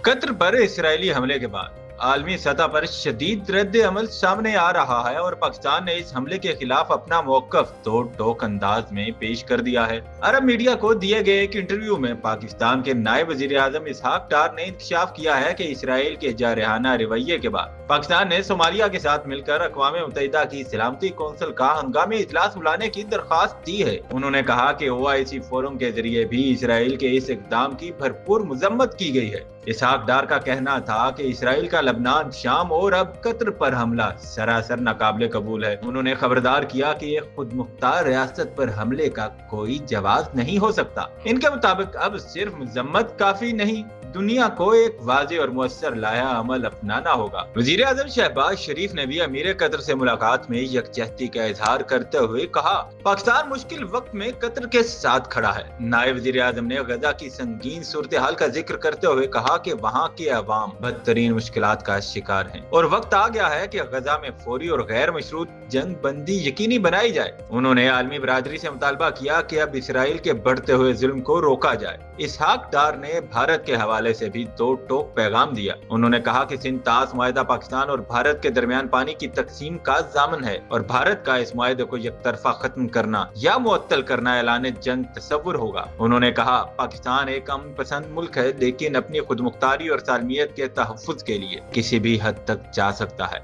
Qatar पर Israeli हमले के बाद आलमी सतह पर शदीद रद्द अमल सामने आ रहा है और पाकिस्तान ने इस हमले के खिलाफ अपना मौकफ तोड़ टोक अंदाज में पेश कर दिया है। अरब मीडिया को दिए गए एक इंटरव्यू में पाकिस्तान के नायब वजीर आजम इसहाक डार ने इंकशाफ किया है कि इसराइल के जारहाना रवैये के बाद पाकिस्तान ने सोमालिया के साथ मिलकर अक़वाम मुत्तहिदा की सलामती कौंसिल का हंगामी इजलास बुलाने की दरख्वास्त दी है। उन्होंने कहा कि OIC फोरम के जरिए भी इसराइल के इस इक़दाम की भरपूर मजम्मत की गई है। इसहाक डार का कहना था कि इसराइल का लबनान, शाम और अब कतर पर हमला सरासर नाकाबिले कबूल है। उन्होंने खबरदार किया कि एक खुद मुख्तार रियासत पर हमले का कोई जवाब नहीं हो सकता। इनके मुताबिक अब सिर्फ मजम्मत काफी नहीं, दुनिया को एक वाज़ेह और मुअस्सर लाया अमल अपनाना होगा। वजीर आज़म शहबाज शरीफ ने भी अमीर कतर से मुलाकात में यकजहती का इजहार करते हुए कहा, पाकिस्तान मुश्किल वक्त में कतर के साथ खड़ा है। नायब वजीर आज़म ने गजा की संगीन सूरत हाल का जिक्र करते हुए कहा कि वहाँ के अवाम बदतरीन मुश्किलात का शिकार हैं और वक्त आ गया है कि गजा में फौरी और गैर मशरूत जंग बंदी यकीनी बनाई जाए। उन्होंने आलमी बरादरी से मुतालबा किया कि अब इसराइल के बढ़ते हुए जुल्म को रोका जाए। इसहाक डार ने भारत के हवाले से भी दो टोक पैगाम दिया। उन्होंने कहा कि सिंध ताश मुआहदा पाकिस्तान और भारत के दरमियान पानी की तकसीम का जामन है और भारत का इस मुआहदे को यकतरफा खत्म करना या मुअत्तल करना ऐलान जंग तस्वुर होगा। उन्होंने कहा, पाकिस्तान एक अमन पसंद मुल्क है लेकिन अपनी खुदमुख्तारी और सालमियत के तहफ़्फ़ुज़ के लिए किसी भी हद तक जा सकता है।